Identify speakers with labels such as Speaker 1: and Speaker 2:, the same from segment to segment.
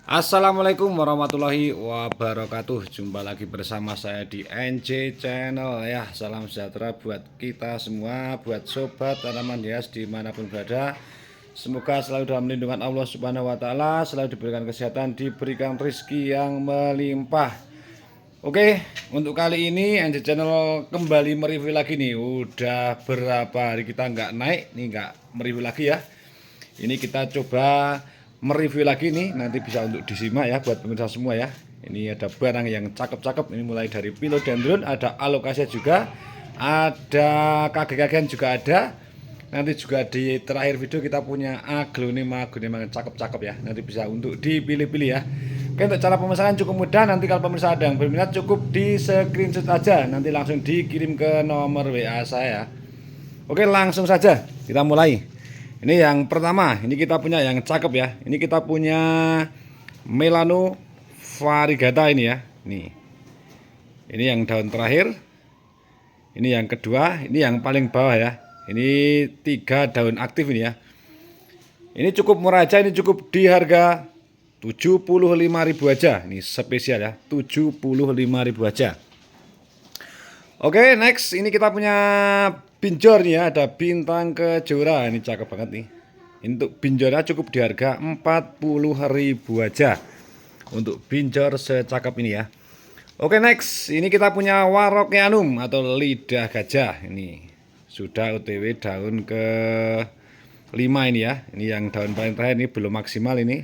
Speaker 1: Assalamualaikum warahmatullahi wabarakatuh. Jumpa lagi bersama saya di NJ Channel ya. Salam sejahtera buat kita semua, buat sobat tanaman hias dimanapun berada. Semoga selalu dalam lindungan Allah Subhanahu wa Ta'ala, selalu diberikan kesehatan, diberikan rezeki yang melimpah. Oke, untuk kali ini NJ Channel kembali mereview lagi nih. Udah berapa hari kita nggak naik nih, nggak mereview lagi ya. Ini kita coba mereview lagi nih, nanti bisa untuk disimak ya buat pemirsa semua ya. Ini ada barang yang cakep-cakep, ini mulai dari philodendron, ada alokasia juga, ada kage-kagean juga ada. Nanti juga di terakhir video kita punya aglonema yang cakep-cakep ya. Nanti bisa untuk dipilih-pilih ya. Oke, untuk cara pemesanan cukup mudah. Nanti kalau pemirsa ada yang berminat cukup di screenshot aja, nanti langsung dikirim ke nomor WA saya. Oke, langsung saja kita mulai. Ini yang pertama, ini kita punya yang cakep ya. Ini kita punya Melano variegata ini ya. Ini yang daun terakhir. Ini yang kedua, ini yang paling bawah ya. Ini 3 daun aktif ini ya. Ini cukup murah aja, ini cukup di harga 75.000 aja. Ini spesial ya, 75.000 aja. Oke, next ini kita punya binjor nih ya, ada bintang kejora. Ini cakep banget nih. Untuk binjornya cukup di harga 40.000 aja. Untuk binjor secakep ini ya. Oke, next ini kita punya Warocyanum atau lidah gajah. Ini sudah OTW daun ke 5 ini ya. Ini yang daun paling terakhir, ini belum maksimal, ini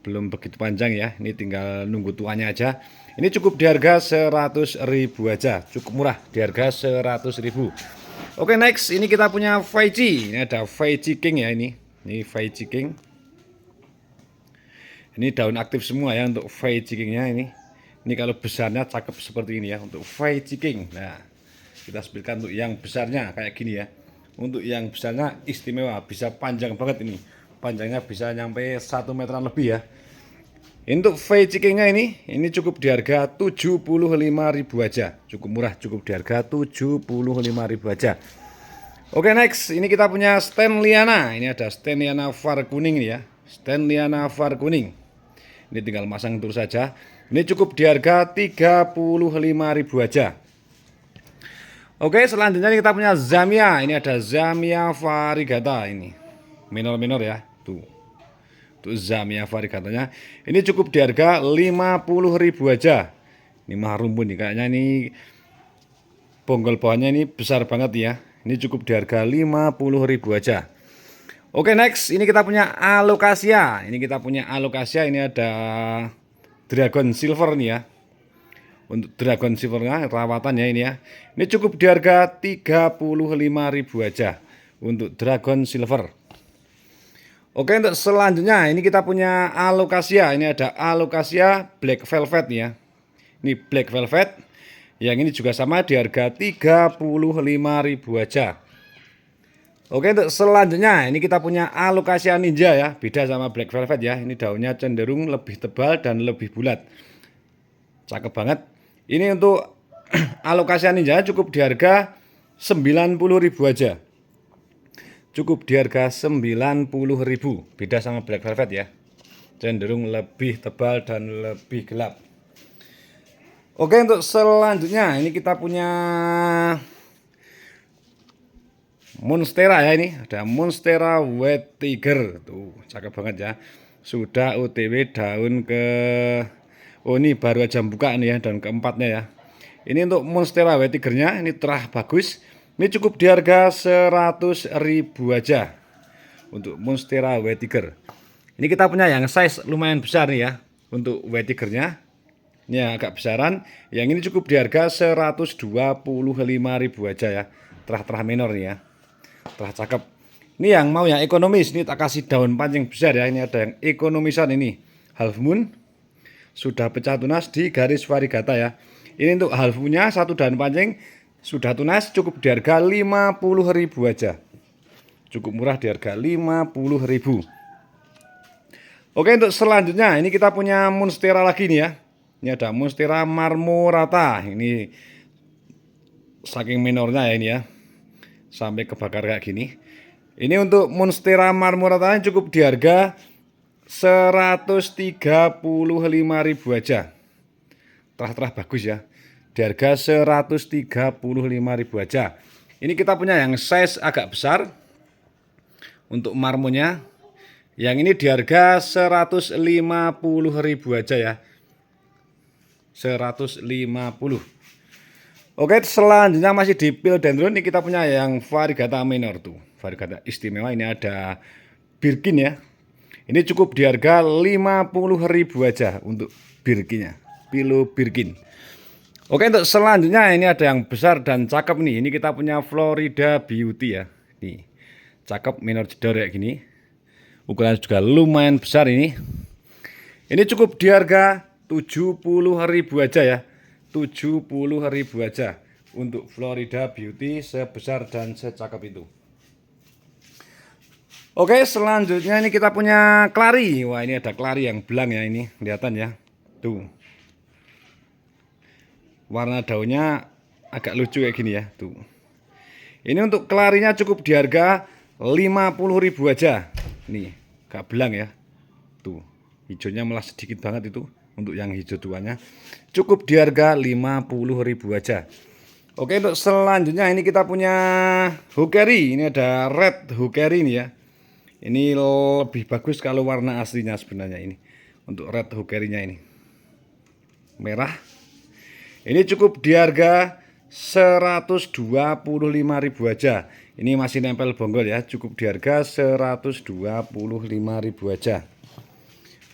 Speaker 1: belum begitu panjang ya. Ini tinggal nunggu tuanya aja. Ini cukup di harga 100.000 aja, cukup murah di harga 100.000. Oke, next ini kita punya Feici. Ini ada Feici King ya ini. Ini Feici King. Ini daun aktif semua ya untuk Feici Kingnya ini. Ini kalau besarnya cakep seperti ini ya untuk Feici King. Nah, kita sebutkan untuk yang besarnya kayak gini ya. Untuk yang besarnya istimewa, bisa panjang banget ini. Panjangnya bisa nyampe 1 meteran lebih ya. Untuk Feici Kingnya ini cukup di harga 75.000 aja. Cukup murah, cukup di harga 75.000 aja. Oke, next ini kita punya Stanleyana. Ini ada Stanleyana var kuning ini ya. Stanleyana var kuning. Ini tinggal masang terus saja. Ini cukup di harga 35.000 aja. Oke, selanjutnya kita punya Zamia. Ini ada Zamia variegata ini. Minor-minor ya. Tuh. Untuk Zamia variegatanya ini cukup di harga 50.000 aja. Ini mah rumpun nih kayaknya, ini bonggol bawahnya ini besar banget ya. Ini cukup di harga 50.000 aja. Oke, next ini kita punya alokasia. Ini kita punya alokasia, ini ada dragon silver nih ya. Untuk dragon silvernya rawatan ya ini ya. Ini cukup di harga 35.000 aja untuk dragon silver. Oke, untuk selanjutnya ini kita punya alokasia. Ini ada alokasia black velvet ya. Ini black velvet. Yang ini juga sama di harga 35.000 aja. Oke, untuk selanjutnya ini kita punya alokasia ninja ya. Beda sama black velvet ya. Ini daunnya cenderung lebih tebal dan lebih bulat. Cakep banget. Ini untuk alokasia ninja cukup di harga 90.000 aja. Cukup di harga 90.000. Beda sama black velvet ya, cenderung lebih tebal dan lebih gelap. Oke, untuk selanjutnya ini kita punya Monstera ya. Ini ada Monstera White Tiger. Tuh cakep banget ya. Sudah OTW daun ke, oh ini baru aja buka nih ya, daun keempatnya ya. Ini untuk Monstera White Tigernya ini terah bagus. Ini cukup di harga 100.000 aja untuk Monstera White Tiger. Ini kita punya yang size lumayan besar nih ya. Untuk White Tigernya ini yang agak besaran. Yang ini cukup di harga 125.000 aja ya. Terah-terah minor nih ya. Terah cakep. Ini yang mau yang ekonomis, ini tak kasih daun pancing besar ya. Ini ada yang ekonomisan ini. Half Moon sudah pecah tunas di garis variegata ya. Ini untuk half moonnya satu daun pancing sudah tunas, cukup di harga 50.000 aja. Cukup murah di harga 50.000. Oke, untuk selanjutnya ini kita punya Monstera lagi nih ya. Ini ada Monstera marmorata. Ini saking minornya ya ini ya. Sampai kebakar kayak gini. Ini untuk Monstera marmorata cukup di harga 135.000 aja. Terah bagus ya. Di harga 135.000 aja. Ini kita punya yang size agak besar untuk marmonnya. Yang ini di harga 150.000 aja ya. 150. Oke, selanjutnya masih di philodendron. Ini kita punya yang variegata minor tuh. Variegata istimewa, ini ada Birkin ya. Ini cukup di harga 50.000 aja untuk Birkinnya. Philo Birkin. Oke, untuk selanjutnya ini ada yang besar dan cakep nih. Ini kita punya Florida Beauty ya. Nih. Cakep minor jedor kayak gini. Ukuran juga lumayan besar ini. Ini cukup di harga 70.000 aja ya. 70.000 aja untuk Florida Beauty sebesar dan secakep itu. Oke, selanjutnya ini kita punya Clary. Wah, ini ada Clary yang belang ya, ini kelihatan ya. Tuh. Warna daunnya agak lucu kayak gini ya, tuh. Ini untuk Clarynya cukup di harga 50.000 aja. Nih, gak belang ya. Tuh, hijaunya malah sedikit banget itu. Untuk yang hijau tuanya cukup di harga 50.000 aja. Oke, untuk selanjutnya ini kita punya Hookery. Ini ada red Hookery ini ya. Ini lebih bagus kalau warna aslinya sebenarnya ini. Untuk red Hookery-nya ini merah. Ini cukup di harga 125.000 aja. Ini masih nempel bonggol ya, cukup di harga 125.000 aja.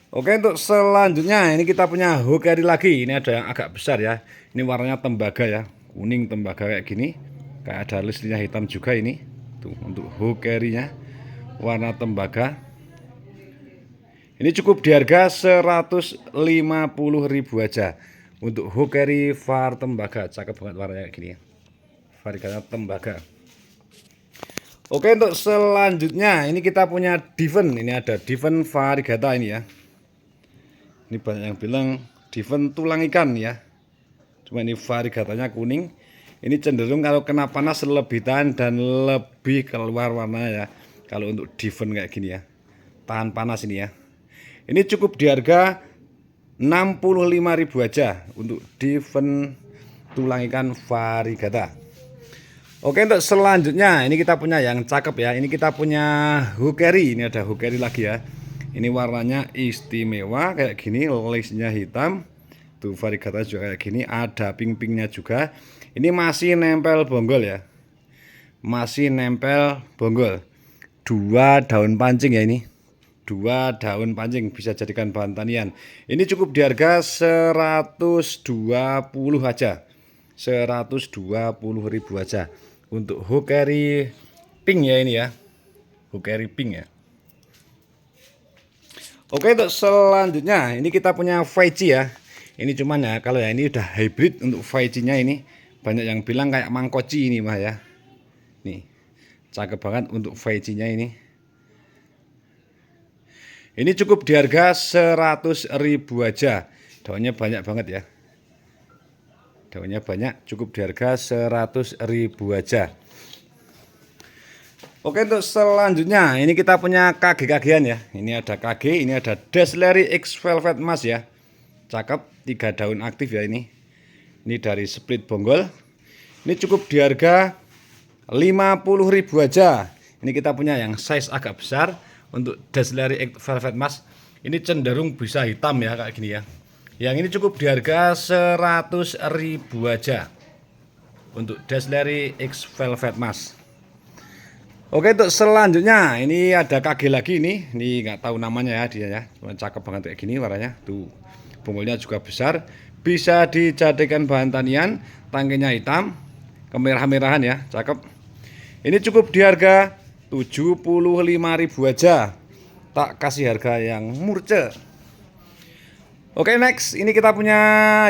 Speaker 1: Oke, untuk selanjutnya ini kita punya Hookery lagi. Ini ada yang agak besar ya. Ini warnanya tembaga ya, kuning tembaga kayak gini. Kayak ada listriknya hitam juga ini. Tuh, untuk Hookery-nya warna tembaga. Ini cukup di harga 150.000 aja. Untuk Hookery var tembaga, cakep banget warnanya kayak gini ya. Variegata tembaga. Oke, untuk selanjutnya ini kita punya Diven. Ini ada Diven variegata ini ya. Ini banyak yang bilang Diven tulang ikan ya. Cuma ini variegatanya kuning. Ini cenderung kalau kena panas lebih tahan dan lebih keluar warnanya ya. Kalau untuk Diven kayak gini ya, tahan panas ini ya. Ini cukup di harga 65.000 aja untuk Diven tulang ikan variegata. Oke, untuk selanjutnya ini kita punya yang cakep ya. Ini kita punya Hookery. Ini ada Hookery lagi ya. Ini warnanya istimewa kayak gini, lace-nya hitam. Tuh variegata juga kayak gini, ada pink-pinknya juga. Ini masih nempel bonggol ya. Masih nempel bonggol. 2 daun pancing ya ini. 2 daun pancing bisa jadikan bahan tanian. Ini cukup di harga 120 aja. 120.000 aja untuk Hookery pink ya ini ya. Hookery pink ya. Oke, untuk selanjutnya ini kita punya Veitchi ya. Ini cuman ya kalau ya ini udah hybrid untuk Veitchi-nya ini. Banyak yang bilang kayak mangkoci ini mah ya. Nih, cakep banget untuk Veitchi-nya ini. Ini cukup di harga 100.000 aja. Daunnya banyak banget ya. Daunnya banyak, cukup di harga 100.000 aja. Oke, untuk selanjutnya ini kita punya KG-KG-an ya. Ini ada KG, ini ada Deslery X Velvet Mas ya. Cakep, 3 daun aktif ya ini. Ini dari split bonggol. Ini cukup di harga 50.000 aja. Ini kita punya yang size agak besar untuk Deslery X Velvet Mas. Ini cenderung bisa hitam ya kayak gini ya. Yang ini cukup di harga 100.000 aja untuk Deslery X Velvet Mas. Oke, untuk selanjutnya ini ada KG lagi ini nggak tahu namanya ya dia ya, cuma cakep banget kayak gini warnanya. Tuh, bonggolnya juga besar, bisa dijadikan bahan tanian. Tangkinya hitam, kemerah-merahan ya, cakep. Ini cukup di harga 75.000 aja. Tak kasih harga yang murce. Oke, next ini kita punya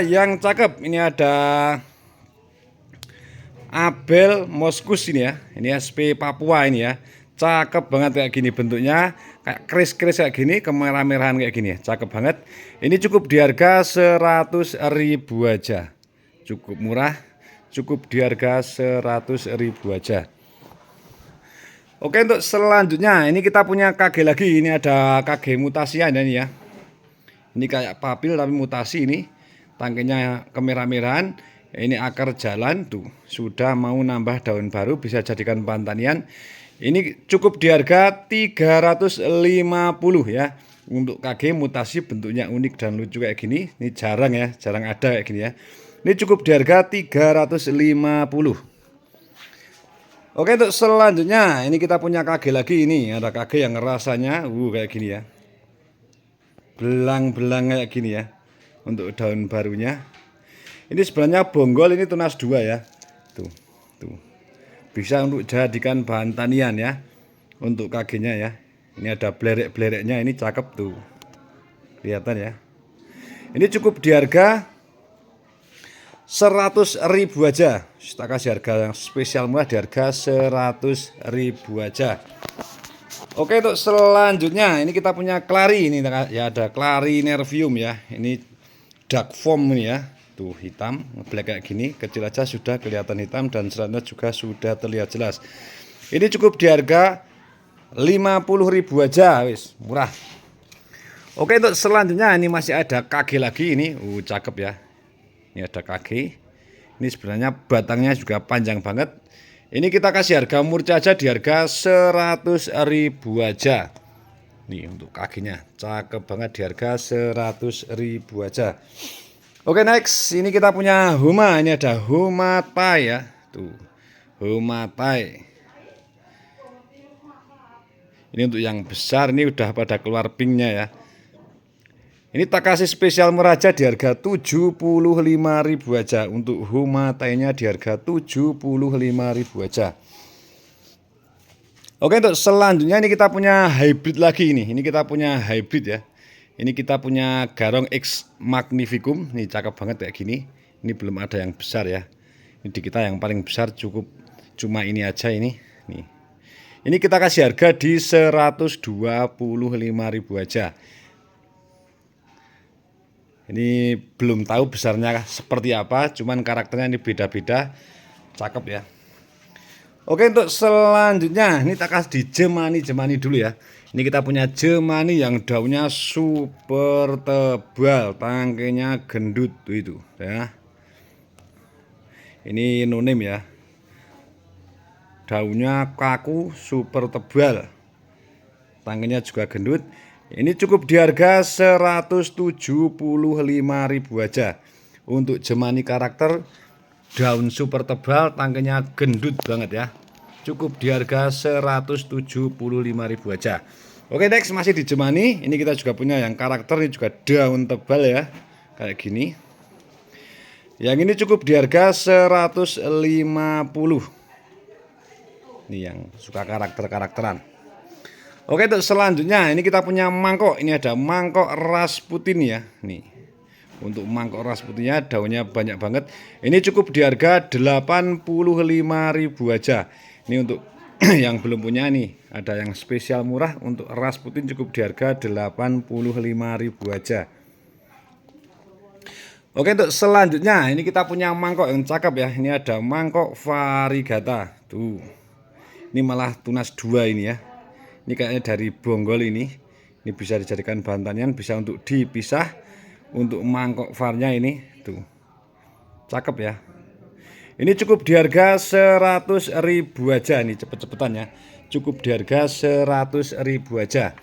Speaker 1: yang cakep. Ini ada Abel Moskus ini ya. Ini SP Papua ini ya. Cakep banget kayak gini bentuknya, kayak kris-kris kayak gini, kemerah-merahan kayak gini ya. Cakep banget. Ini cukup di harga 100.000 aja. Cukup murah, cukup di harga 100.000 aja. Oke, untuk selanjutnya ini kita punya KG lagi. Ini ada KG mutasi ada ini ya. Ini kayak papil tapi mutasi ini. Tangkinya kemerah-merahan. Ini akar jalan tuh. Sudah mau nambah daun baru, bisa jadikan bahan tanian. Ini cukup di harga 350 ya. Untuk KG mutasi bentuknya unik dan lucu kayak gini. Ini jarang ya, jarang ada kayak gini ya. Ini cukup di harga 350. Oke, untuk selanjutnya ini kita punya KG lagi. Ini ada KG yang rasanya kayak gini ya, belang-belang kayak gini ya. Untuk daun barunya ini sebenarnya bonggol, ini tunas 2 ya. Tuh bisa untuk jadikan bahan tanian ya. Untuk KG nya ya, ini ada belerek-belereknya, ini cakep tuh, kelihatan ya. Ini cukup di harga 100.000 aja. Kita kasih harga yang spesial murah di harga 100.000 aja. Oke, untuk selanjutnya ini kita punya Clary. Ini ya, ada Clary Nervium ya. Ini dark foam ini ya. Tuh hitam, black kayak gini, kecil aja sudah kelihatan hitam dan seratnya juga sudah terlihat jelas. Ini cukup di harga 50.000 aja, wis murah. Oke, untuk selanjutnya ini masih ada KG lagi ini. Cakep ya. Ini ada KG. Ini sebenarnya batangnya juga panjang banget. Ini kita kasih harga murah aja di harga 100.000 aja. Nih untuk KG-nya cakep banget di harga 100.000 aja. Oke, next ini kita punya Huma. Ini ada Huma Thai ya. Tuh, Huma Thai. Ini untuk yang besar, ini udah pada keluar pinknya ya. Ini tak kasih spesial murah aja di harga 75.000 aja. Untuk Huma Thai-nya di harga 75.000 aja. Oke, untuk selanjutnya ini kita punya hybrid lagi ini. Ini kita punya hybrid ya. Ini kita punya Garong X Magnificum. Ini cakep banget kayak gini. Ini belum ada yang besar ya. Ini di kita yang paling besar cukup cuma ini aja ini. Nih. Ini kita kasih harga di 125.000 aja. Ini belum tahu besarnya seperti apa, cuman karakternya ini beda-beda, cakep ya. Oke, untuk selanjutnya ini tak kasih di jemani dulu ya. Ini kita punya jemani yang daunnya super tebal, tangkainya gendut tuh itu ya. Ini no name ya. Daunnya kaku, super tebal, tangkainya juga gendut. Ini cukup di harga 175.000 aja. Untuk jemani karakter, daun super tebal, tangkainya gendut banget ya. Cukup di harga 175.000 aja. Oke, next masih di jemani. Ini kita juga punya yang karakter, ini juga daun tebal ya, kayak gini. Yang ini cukup di harga 150. Ini yang suka karakter-karakteran. Oke, untuk selanjutnya ini kita punya mangkok. Ini ada mangkok Rasputin ya. Nih, untuk mangkok Rasputinnya daunnya banyak banget. Ini cukup di harga 85.000 aja. Ini untuk yang belum punya nih, ada yang spesial murah untuk Rasputin cukup di harga 85.000 aja. Oke, untuk selanjutnya ini kita punya mangkok yang cakep ya. Ini ada mangkok Variegata. Tuh. Ini malah tunas 2 ini ya. Ini kayaknya dari bonggol ini. Ini bisa dijadikan bahan tanian, bisa untuk dipisah. Untuk mangkok varnya ini tuh. Cakep ya. Ini cukup di harga 100.000 aja nih, cepet-cepetan ya. Cukup di harga 100.000 aja.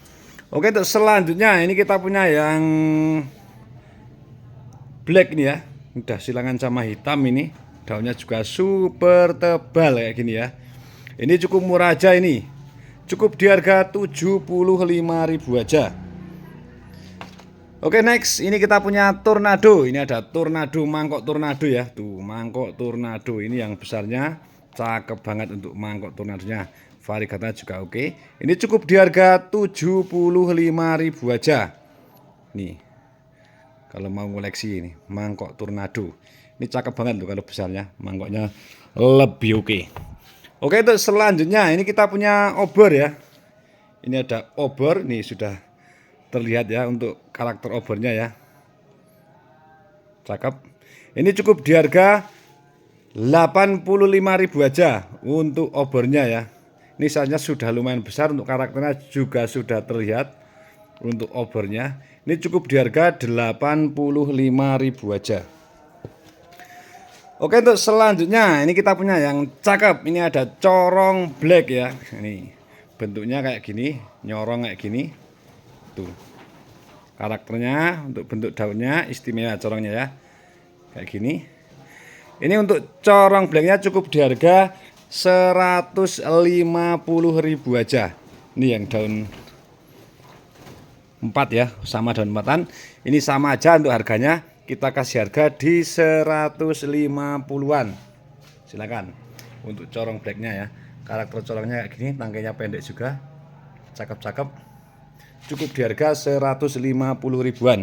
Speaker 1: Oke, untuk selanjutnya ini kita punya yang black ini ya. Udah silangan sama hitam ini. Daunnya juga super tebal kayak gini ya. Ini cukup murah aja ini. Cukup di harga 75.000 aja. Oke, next ini kita punya Tornado. Ini ada Tornado, mangkok Tornado ya. Tuh, mangkok Tornado ini yang besarnya cakep banget untuk mangkok Tornadonya. Variegata juga oke. Ini cukup di harga 75.000 aja. Nih. Kalau mau koleksi ini mangkok Tornado. Ini cakep banget tuh kalau besarnya. Mangkoknya lebih oke. Oke, untuk selanjutnya ini kita punya obor ya. Ini ada obor, nih sudah terlihat ya untuk karakter obornya ya. Cakep. Ini cukup di harga 85.000 aja untuk obornya ya. Ini size-nya sudah lumayan besar, untuk karakternya juga sudah terlihat. Untuk obornya ini cukup di harga 85.000 aja. Oke, untuk selanjutnya ini kita punya yang cakep. Ini ada corong black ya. Ini bentuknya kayak gini, nyorong kayak gini. Tuh. Karakternya untuk bentuk daunnya istimewa corongnya ya. Kayak gini. Ini untuk corong blacknya cukup di harga 150.000 aja. Ini yang daun 4 ya, sama daun 4-an. Ini sama aja untuk harganya. Kita kasih harga di 150-an. Silakan. Untuk corong blacknya ya. Karakter corongnya kayak gini, tangkainya pendek juga. Cakep-cakep. Cukup di harga 150.000-an.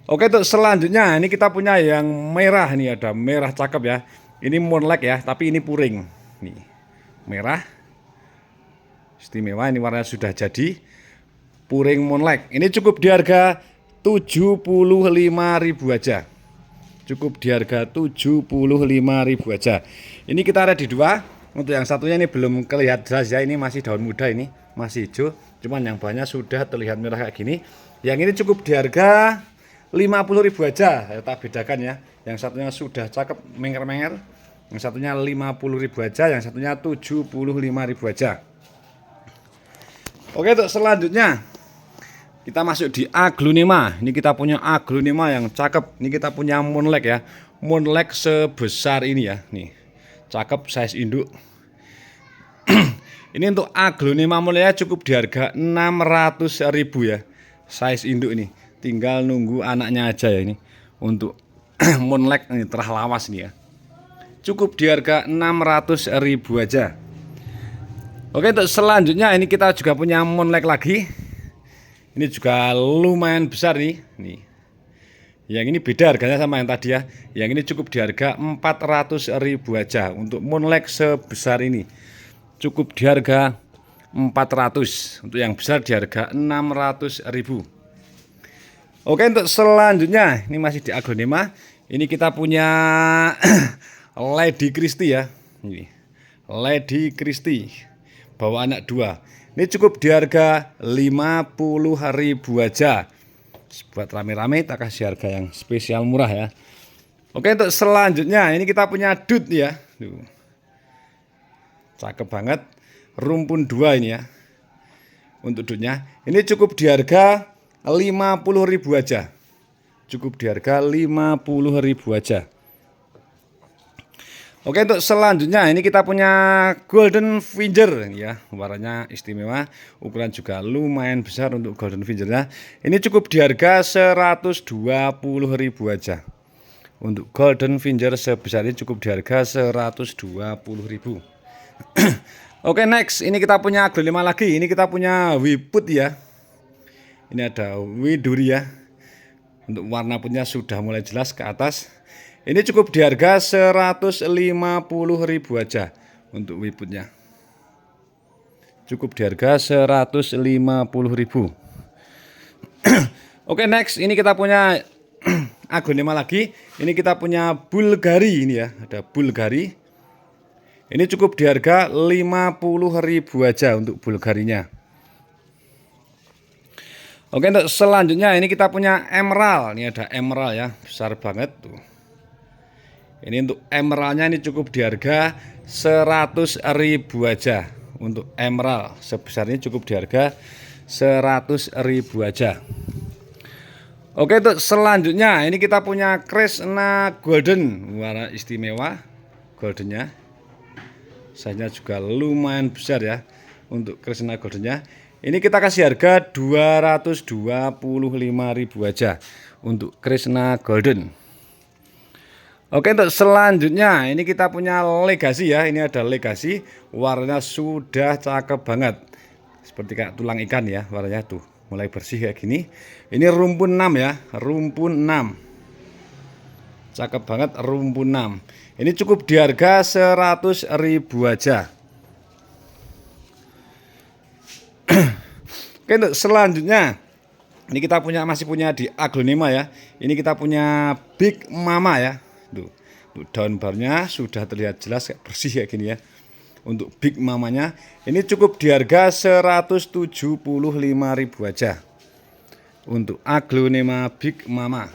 Speaker 1: Oke, untuk selanjutnya ini kita punya yang merah. Ini ada merah cakep ya. Ini moonlight ya, tapi ini puring. Nih, merah. Istimewa, ini warnanya sudah jadi. Puring moonlight. Ini cukup di harga 75.000 aja. Cukup di harga 75.000 aja. Ini kita ada di dua. Untuk yang satunya ini belum kelihatan jelas ya. Ini masih daun muda, ini masih hijau. Cuman yang bawahnya sudah terlihat merah kayak gini. Yang ini cukup di harga 50.000 aja. Ya, tak bedakan ya. Yang satunya sudah cakep menger-menger. Yang satunya 50.000 aja. Yang satunya 75.000 aja. Oke, untuk selanjutnya kita masuk di aglonema. Ini kita punya aglonema yang cakep. Ini kita punya moonlight ya. Moonlight sebesar ini ya. Nih, cakep size induk. Ini untuk aglonema moonlight cukup di harga 600.000 ya. Size induk ini. Tinggal nunggu anaknya aja ya ini. Untuk moonlight ini terah lawas nih ya. Cukup di harga 600.000 aja. Oke, untuk selanjutnya ini kita juga punya moonlight lagi. Ini juga lumayan besar nih. Nih. Yang ini beda harganya sama yang tadi ya. Yang ini cukup di harga 400.000 aja. Untuk moonlight sebesar ini cukup di harga 400. Untuk yang besar di harga 600.000. Oke, untuk selanjutnya ini masih di aglonema. Ini kita punya Lady Christie ya. Ini Lady Christie. Bawa anak 2. Ini cukup di harga 50.000 aja. Buat rame-rame tak kasih harga yang spesial murah ya. Oke, untuk selanjutnya ini kita punya dut ya. Cakep banget. Rumpun 2 ini ya. Untuk dutnya ini cukup di harga 50.000 aja. Cukup di harga 50.000 aja. Oke, untuk selanjutnya ini kita punya golden finger ya, warnanya istimewa, ukuran juga lumayan besar untuk golden fingernya. Ini cukup di harga 120.000 aja. Untuk golden finger sebesar ini cukup di harga 120.000. Oke, next ini kita punya aglonema lagi. Ini kita punya wiput ya. Ini ada widuri ya. Untuk warna putnya sudah mulai jelas ke atas. Ini cukup di harga 150.000 aja untuk wiputnya. Cukup di harga 150.000. Oke, next ini kita punya aglonema lagi. Ini kita punya Bulgari ini ya, ada Bulgari. Ini cukup di harga 50.000 aja untuk Bulgarinya. Oke, untuk selanjutnya ini kita punya emerald. Ini ada emerald ya, besar banget tuh. Ini untuk emeraldnya ini cukup di harga 100.000 aja. Untuk emerald sebesar ini cukup di harga 100.000 aja. Oke, untuk selanjutnya ini kita punya Krishna Golden, warna istimewa goldennya. Size-nya juga lumayan besar ya untuk Krishna Goldennya. Ini kita kasih harga 225.000 aja untuk Krishna Golden. Oke, untuk selanjutnya ini kita punya Legacy ya. Ini ada Legacy, warnanya sudah cakep banget. Seperti kayak tulang ikan ya, warnanya tuh mulai bersih kayak gini. Ini rumpun 6 ya, rumpun 6. Cakep banget rumpun 6. Ini cukup di harga 100.000 aja. Oke, untuk selanjutnya ini kita masih punya di aglonema ya. Ini kita punya Big Mama ya. Tuh daun barunya sudah terlihat jelas kayak bersih kayak gini ya. untuk Big Mamanya. Ini cukup di harga 175.000 aja untuk aglonema Big Mama.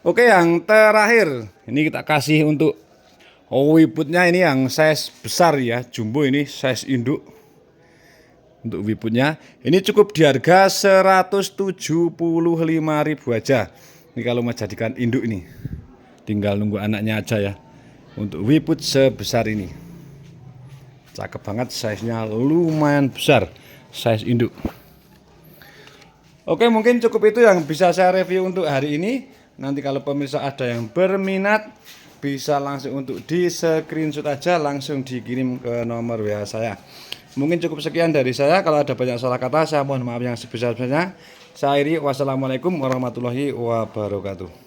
Speaker 1: Oke, yang terakhir ini kita kasih untuk wiputnya, ini yang size besar ya, jumbo, ini size induk. Untuk wiputnya ini cukup di harga 175.000 aja. Ini kalau mau jadikan induk ini tinggal nunggu anaknya aja ya. Untuk wiput sebesar ini cakep banget, size-nya lumayan besar, size induk. Oke, mungkin cukup itu yang bisa saya review untuk hari ini. Nanti kalau pemirsa ada yang berminat bisa langsung untuk di screenshot aja, langsung dikirim ke nomor WA saya. Mungkin cukup sekian dari saya. Kalau ada banyak salah kata saya mohon maaf yang sebesar-besarnya. Saya akhiri, wassalamualaikum warahmatullahi wabarakatuh.